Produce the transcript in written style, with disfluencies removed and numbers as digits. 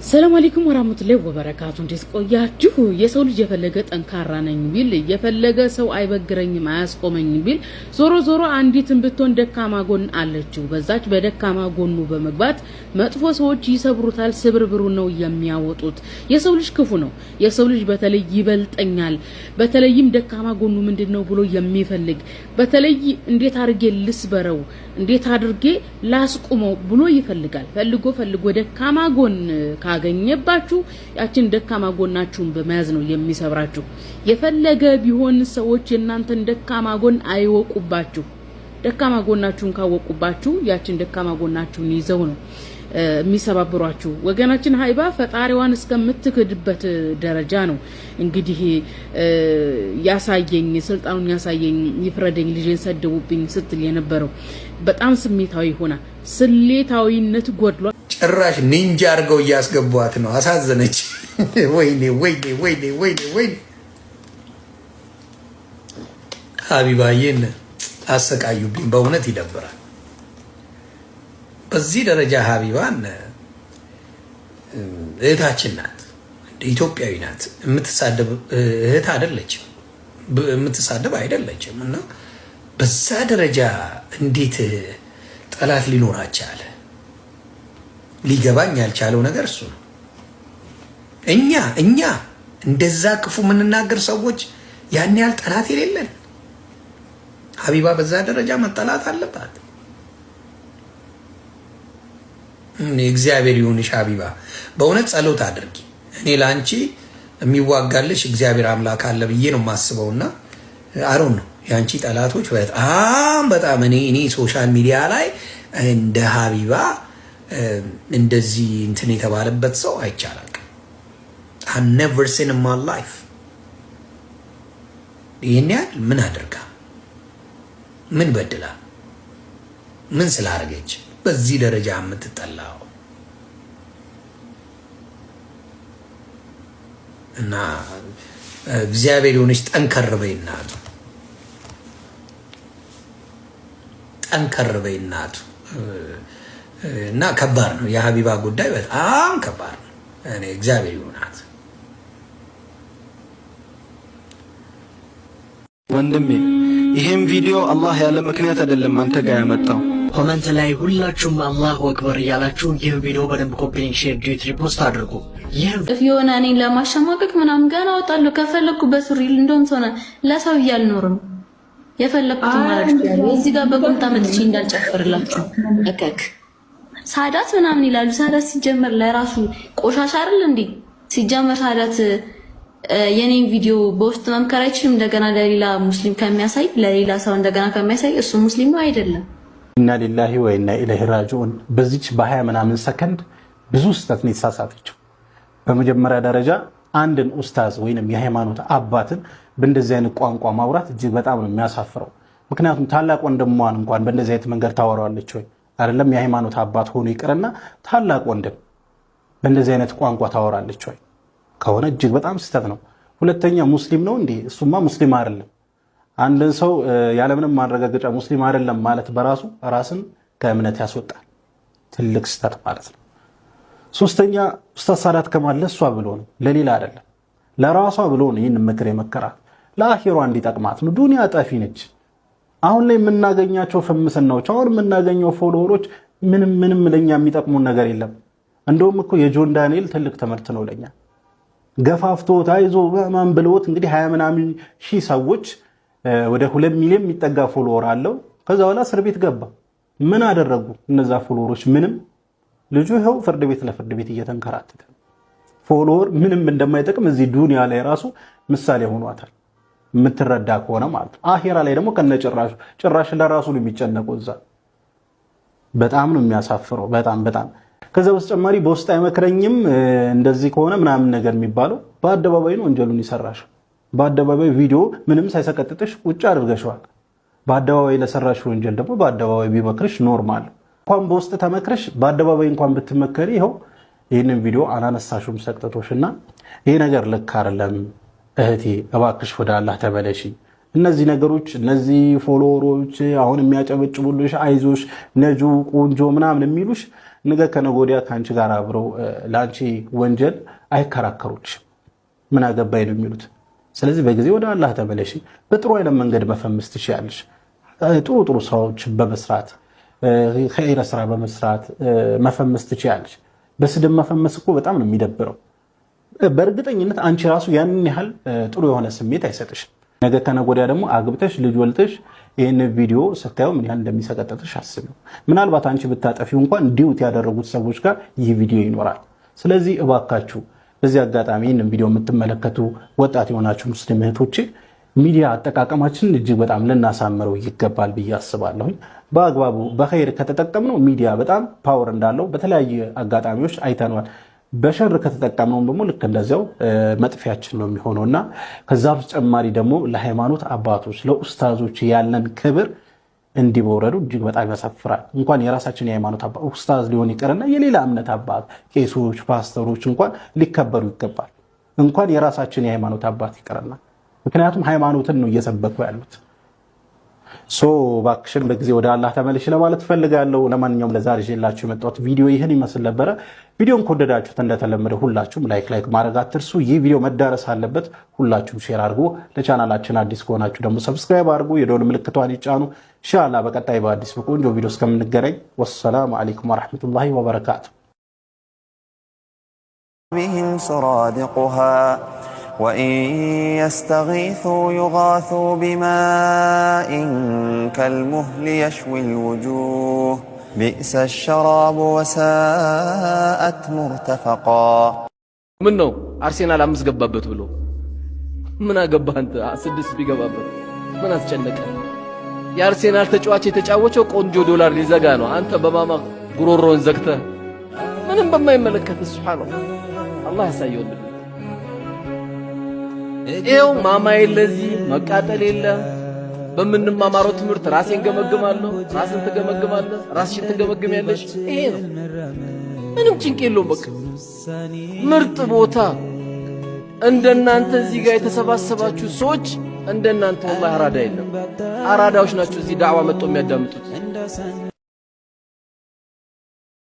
ሰላም አለይኩም ወራህመቱላሂ ወበረካቱ። እንዴት ቆያችሁ? የሰው ልጅ የፈለገ ጠንካራ ነኝ ቢል የፈለገ ሰው አይበግረኝም አያስቆመኝም ቢል ዞሮ አንዲትን ብትሆን ደካማ ጎን አለችው። በዛች በደካማ ጎኑ በመግባት መጥፎ ሰዎች ይሰብሩታል፣ ስብርብሩ ነው የሚያወጡት። የሰው ልጅ ክፉ ነው። የሰው ልጅ በተለይ ይበልጠኛል፣ በተለይም ደካማ ጎኑ ምንድነው ብሎ የሚፈልግ በተለይ እንዴት አድርጌ ልስበረው፣ እንዴት አድርጌ ላስቆመው ብሎ ይፈልጋል። ፈልጎ ደካማ ጎን ካገኘባችሁ ያችን ደካማ ጎናችሁን በመያዝ ነው የሚሰብራችሁ። የፈለገ ቢሆን ሰዎች የናንተን ደካማ ጎን አይወቁባችሁ። ደካማ ጎናችሁን ካወቁባችሁ ያችን ደካማ ጎናችሁን ይዘው ነው የሚሰባብሯችሁ። ወገናችን ሀይባ ፈጣሪዋን እስከምትክድበት ደረጃ ነው እንግዲህ ያሳየኝ፣ ስልጣኑን ያሳየኝ፣ ይፍረደኝ፣ ልጄን ሰደቡብኝ ስትል የነበረው በጣም ስሜታዊ ሆና ስሌታዊነት ጎድሏል። ጭራሽ ኒንጃ አድርገው እያስገቧት ነው። አሳዘነች። ወይኔ ሀቢባዬን አሰቃዩብኝ። በእውነት ይደብራል። በዚህ ደረጃ ሀቢባን እህታችን ናት፣ ኢትዮጵያዊ ናት። የምትሳደብ እህት አይደለችም፣ የምትሳደብ አይደለችም። እና በዛ ደረጃ እንዴት ጠላት ሊኖራቸው አለ? ሊገባኝ ያልቻለው ነገር እሱ ነው። እኛ እንደዛ ክፉ የምንናገር ሰዎች ያን ያህል ጠላት የሌለን፣ ሀቢባ በዛ ደረጃ መጠላት አለባት? እግዚአብሔር ይሁንሽ ሀቢባ፣ በእውነት ጸሎት አድርጊ። እኔ ለአንቺ የሚዋጋልሽ እግዚአብሔር አምላክ አለ ብዬ ነው የማስበውና አሮን ነው የአንቺ ጠላቶች በጣም እኔ ሶሻል ሚዲያ ላይ እንደ ሀቢባ እንደዚህ እንትን የተባለበት ሰው አይቻላል። I never seen in my life። ይሄን ያህል ምን አድርጋ፣ ምን በድላ፣ ምን ስላደረገች በዚህ ደረጃ የምትጠላው? እና እግዚአብሔር ይሁንሽ። ጠንከር በይ እናቱ። እና ከባድ ነው የሀቢባ ጉዳይ፣ በጣም ከባድ ነው። እኔ እግዚአብሔር ይሁናት ወንድሜ። ይሄን ቪዲዮ አላህ ያለ ምክንያት አይደለም አንተ ጋር ያመጣው። ኮመንት ላይ ሁላችሁም አላሁ አክበር እያላችሁ ይህ ቪዲዮ በደንብ ኮፒ ሊንክ፣ ሼር፣ ዲዩት፣ ሪፖስት አድርጉ። ይህ የሆነ እኔን ለማሸማቀቅ ምናምን ገና አወጣለሁ ከፈለኩ በሱሪ እንደውም ሰውና ለሰው እያልኖርም የፈለኩት ማለት ነው። እዚህ ጋር በቁምጣ መጥቼ እንዳልጨፍርላችሁ እከክ ሳዳት ምናምን ይላሉ። ሳዳት ሲጀመር ለራሱ ቆሻሻ አይደል እንዴ? ሲጀመር ሳዳት የኔን ቪዲዮ በውስጥ መምከር አይችልም። እንደገና ለሌላ ሙስሊም ከሚያሳይ ለሌላ ሰው እንደገና ከሚያሳይ እሱ ሙስሊም ነው አይደለም። ኢና ሊላሂ ወኢና ኢለይሂ ራጂዑን። በዚች በ20 ምናምን ሰከንድ ብዙ ስህተት ነው የተሳሳተችው። በመጀመሪያ ደረጃ አንድን ኡስታዝ ወይንም የሃይማኖት አባትን በእንደዚህ አይነት ቋንቋ ማውራት እጅግ በጣም ነው የሚያሳፍረው። ምክንያቱም ታላቅ ወንድሟን እንኳን በእንደዚህ አይነት መንገድ ታወራዋለች ወይ? አይደለም የሃይማኖት አባት ሆኖ ይቅርና ታላቅ ወንድም በእንደዚህ አይነት ቋንቋ ታወራለች ወይ? ከሆነ እጅግ በጣም ስህተት ነው። ሁለተኛ ሙስሊም ነው እንዴ? እሱማ ሙስሊም አይደለም። አንድን ሰው ያለምንም ማረጋገጫ ሙስሊም አይደለም ማለት በራሱ ራስን ከእምነት ያስወጣል። ትልቅ ስህተት ማለት ነው። ሶስተኛ ኡስታዝ ሳዳት ከማለ እሷ ብሎ ነው፣ ለሌላ አይደለም፣ ለራሷ ብሎ ነው ይህን ምክር የመከራት። ለአኺሯ እንዲጠቅማት ነው። ዱንያ ጠፊ ነች። አሁን ላይ የምናገኛቸው ፍምስናዎች፣ አሁን የምናገኘው ፎሎወሮች ምንም ለኛ የሚጠቅሙን ነገር የለም። እንደውም እኮ የጆን ዳንኤል ትልቅ ትምህርት ነው ለኛ። ገፋፍቶት አይዞ ማን ብለውት እንግዲህ 20 ምናምን ሺህ ሰዎች ወደ 2 ሚሊዮን የሚጠጋ ፎሎወር አለው። ከዛ በኋላ እስር ቤት ገባ። ምን አደረጉ እነዛ ፎሎወሮች? ምንም። ልጁ ይኸው ፍርድ ቤት እየተንከራተተ ፎሎወር ምንም እንደማይጠቅም እዚህ ዱንያ ላይ ራሱ ምሳሌ ሆኗታል። የምትረዳ ከሆነ ማለት ነው። አኺራ ላይ ደግሞ ጭራሽ ለራሱ ነው የሚጨነቀው እዛ። በጣም ነው የሚያሳፍረው። በጣም ከዛ በተጨማሪ በውስጥ አይመክረኝም እንደዚህ ከሆነ ምናምን ነገር የሚባለው በአደባባይ ነው ወንጀሉን ይሰራሽው። በአደባባይ ቪዲዮ ምንም ሳይሰቀጥጥሽ ቁጭ አድርገሽዋል። በአደባባይ ለሰራሽ ወንጀል ደግሞ በአደባባይ ቢመክርሽ ኖርማል። እንኳን በውስጥ ተመክረሽ በአደባባይ እንኳን ብትመከሪ ይኸው ይህንን ቪዲዮ አላነሳሽም ሰቅጥቶሽና ይሄ ነገር ልክ አይደለም እህቴ፣ እባክሽ ወደ አላህ ተመለሺ። እነዚህ ነገሮች እነዚህ ፎሎወሮች አሁን የሚያጨበጭቡልሽ አይዞሽ ነጁ ቆንጆ ምናምን የሚሉሽ ነገ ከነገ ወዲያ ከአንቺ ጋር አብረው ለአንቺ ወንጀል አይከራከሩልሽም። ምን አገባኝ ነው የሚሉት። ስለዚህ በጊዜ ወደ አላህ ተመለሺ። በጥሩ አይነት መንገድ መፈመስ ትችያለሽ። ጥሩ ጥሩ ስራዎች በመስራት ኸይር ስራ በመስራት መፈመስ ትችያለሽ። በስድብ መፈመስ እኮ በጣም ነው የሚደብረው። በእርግጠኝነት አንቺ ራሱ ያንን ያህል ጥሩ የሆነ ስሜት አይሰጥሽም። ነገ ከነገ ወዲያ ደግሞ አግብተሽ ልጅ ወልተሽ ይህን ቪዲዮ ስታዩ ምን ያህል እንደሚሰቀጥጥሽ አስቢው። ምናልባት አንቺ ብታጠፊው እንኳን ዲዩት ያደረጉት ሰዎች ጋር ይህ ቪዲዮ ይኖራል። ስለዚህ እባካችሁ በዚህ አጋጣሚ ይህንን ቪዲዮ የምትመለከቱ ወጣት የሆናችሁ ሙስሊም እህቶቼ ሚዲያ አጠቃቀማችንን እጅግ በጣም ልናሳምረው ይገባል ብዬ አስባለሁ። በአግባቡ በኸይር ከተጠቀምነው ሚዲያ በጣም ፓወር እንዳለው በተለያየ አጋጣሚዎች አይተናል። በሸር ከተጠቀምነው ደግሞ ልክ እንደዚያው መጥፊያችን ነው የሚሆነውና ከዛ በተጨማሪ ደግሞ ለሃይማኖት አባቶች ለኡስታዞች ያለን ክብር እንዲበወረዱ እጅግ በጣም ያሳፍራል። እንኳን የራሳችን የሃይማኖት አባት ኡስታዝ ሊሆን ይቀርና የሌላ እምነት አባት ቄሶች፣ ፓስተሮች እንኳን ሊከበሩ ይገባል። እንኳን የራሳችን የሃይማኖት አባት ይቀርና ምክንያቱም ሃይማኖትን ነው እየሰበኩ ያሉት። ባክሽን በጊዜ ወደ አላህ ተመለሽ ለማለት ፈልጋለሁ። ለማንኛውም ለዛሬ ይዤላችሁ የመጣሁት ቪዲዮ ይህን ይመስል ነበረ። ቪዲዮን ከወደዳችሁት እንደተለመደ ሁላችሁም ላይክ ማድረግ አትርሱ። ይህ ቪዲዮ መዳረስ አለበት። ሁላችሁም ሼር አድርጉ። ለቻናላችን አዲስ ከሆናችሁ ደግሞ ሰብስክራይብ አድርጉ። የደወል ምልክቷን ይጫኑ። ኢንሻአላህ በቀጣይ በአዲስ በቆንጆ ቪዲዮ እስከምንገናኝ ወሰላሙ አለይኩም ወራህመቱላሂ ወበረካቱ። بهم سرادقها وإن يستغيثوا يغاثوا بماء كالمهل يشوي الوجوه بئس الشراب وساءت مرتفقا منو أرسنال أمس قبابت بلو من أقبها أنت سدس بقبابت من أسجنك يا أرسنال تجواتي قنجو دولار لزقانو أنت بماما قرورون زكته من بما يملكت سبحان الله سيود إيو ماما يلزي مقاتل إلا በምንማማረው ትምህርት ራሴን ገመግማለሁ፣ ራስን ተገመግማለህ፣ ራስሽን ተገመግሚያለሽ። ይሄ ነው ምንም ጭንቅ የለውም። በቃ ምርጥ ቦታ እንደናንተ እዚህ ጋር የተሰባሰባችሁ ሰዎች እንደናንተ ወላሂ አራዳ የለም። አራዳዎች ናቸው እዚህ ዳዕዋ መጥተው የሚያዳምጡት።